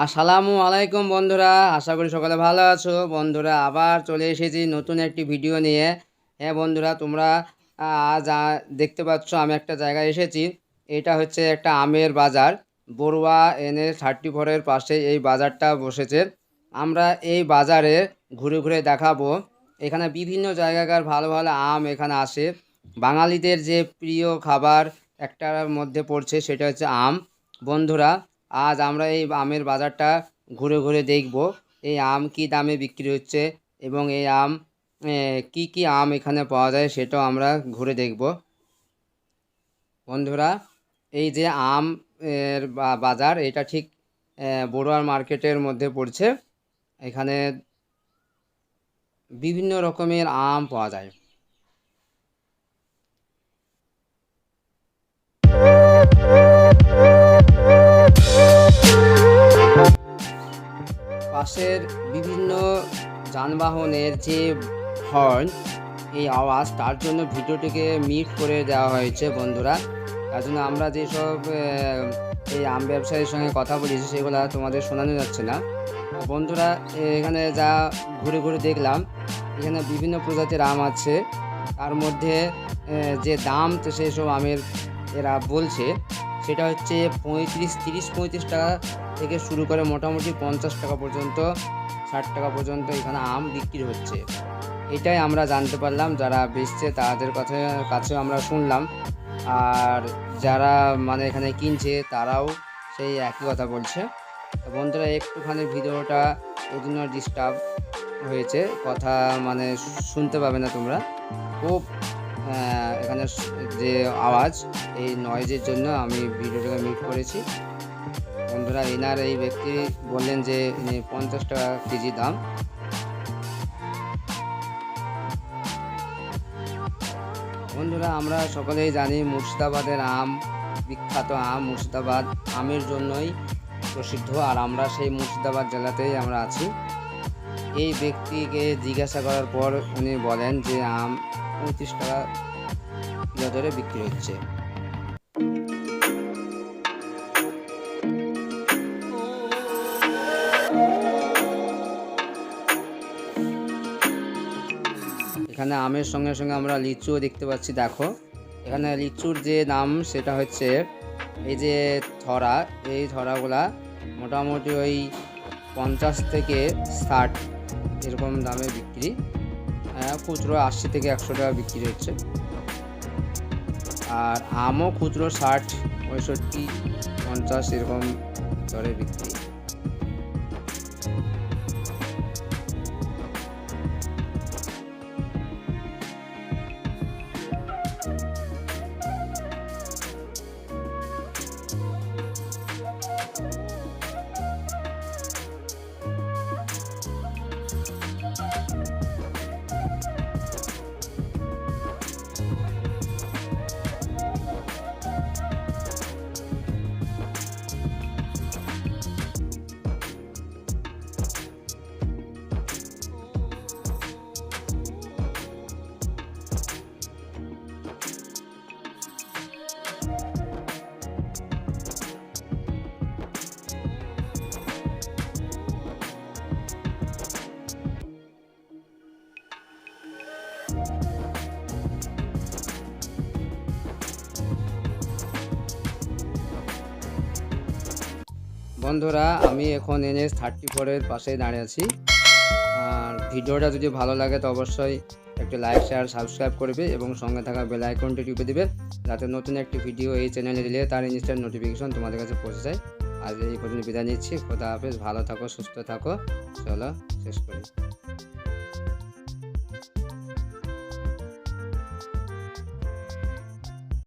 আসসালামু আলাইকুম বন্ধুরা, আশা করি সকালে ভালো আছো। বন্ধুরা আবার চলে এসেছি নতুন একটি ভিডিও নিয়ে। হ্যাঁ বন্ধুরা, তোমরা আজ দেখতে পাচ্ছ আমি একটা জায়গায় এসেছি। এটা হচ্ছে একটা আমের বাজার। বড়ুয়া NH34-এর পাশে এই বাজারটা বসেছে। আমরা এই বাজারে ঘুরে ঘুরে দেখাবো। এখানে বিভিন্ন জায়গাকার ভালো ভালো আম এখানে আসে। বাঙালিদের যে প্রিয় খাবার একটার মধ্যে পড়ছে, সেটা হচ্ছে আম। বন্ধুরা, আজ আমরা এই আমের বাজারটা ঘুরে ঘুরে দেখব এই আম কি দামে বিক্রি হচ্ছে এবং এই আম কি কি আম এখানে পাওয়া যায় সেটাও আমরা ঘুরে দেখব। বন্ধুরা, এই যে আম এর বাজার, এটা ঠিক বড়ুয়ার মার্কেটের মধ্যে পড়ছে। এখানে বিভিন্ন রকমের আম পাওয়া যায়। পাশের বিভিন্ন যানবাহনের যে হর্ন, এই আওয়াজ, তার জন্য ভিডিওটিকে মিট করে দেওয়া হয়েছে বন্ধুরা। তার জন্য আমরা যেসব এই আম ব্যবসায়ীর সঙ্গে কথা বলেছি সেগুলো তোমাদের শোনানো যাচ্ছে না। বন্ধুরা, এখানে যা ঘুরে ঘুরে দেখলাম, এখানে বিভিন্ন প্রজাতির আম আছে। তার মধ্যে যে দাম তো সেই সব আমের এরা বলছে সেটা হচ্ছে 35 টাকা থেকে শুরু করে মোটামুটি 50 টাকা পর্যন্ত, 60 টাকা পর্যন্ত এখানে আম বিক্রি হচ্ছে। এটাই আমরা জানতে পারলাম, যারা বেচছে তাদের কাছেও আমরা শুনলাম। আর যারা মানে এখানে কিনছে তারাও সেই একই কথা বলছে। বন্ধুরা, একটুখানি ভিডিওটা এই জন্য ডিস্টার্ব হয়েছে, কথা মানে শুনতে পাবে না তোমরা। খুব এখানে যে আওয়াজ, এই নয়েজের জন্য আমি ভিডিওটাকে মিট করেছি। বন্ধুরা, এই ব্যক্তি বললেন যে 50 টাকা কেজি দাম। বন্ধুরা, আমরা সকলেই জানি মুর্শিদাবাদের আম বিখ্যাত। আম মুর্শিদাবাদ আমের জন্যই প্রসিদ্ধ, আর আমরা সেই মুর্শিদাবাদ জেলাতেই আমরা আছি। এই ব্যক্তিকে জিজ্ঞাসা করার পর উনি বলেন যে আম 35 টাকা কিলো ধরে বিক্রি হচ্ছে। এখানে আমের সঙ্গে সঙ্গে আমরা লিচুও দেখতে পাচ্ছি। দেখো, এখানে লিচুর যে দাম সেটা হচ্ছে এই যে ধরা, এই ধরাগুলা মোটামুটি ওই 50 থেকে 60 এরকম দামে বিক্রি। খুচরো 80 থেকে 100 টাকা বিক্রি হচ্ছে। আর আমও খুচরো 60, 65, 50 এরকম দরে বিক্রি। বন্ধুরা, আমি এখন NH34-এর পাশে দাঁড়িয়ে আছি। আর ভিডিওটা যদি ভালো লাগে তো অবশ্যই একটু লাইক, শেয়ার, সাবস্ক্রাইব করবে এবং সঙ্গে থাকা বেল আইকনটি টিপে দেবে, যাতে নতুন একটি ভিডিও এই চ্যানেলে দিলে তার ইনস্ট্যান্ট নোটিফিকেশন তোমাদের কাছে পৌঁছে যায়। আজ এই পর্যন্ত বিদায় নিচ্ছি। খোদা হাফেজ, ভালো থাকো, সুস্থ থাকো। চলো শেষ করি।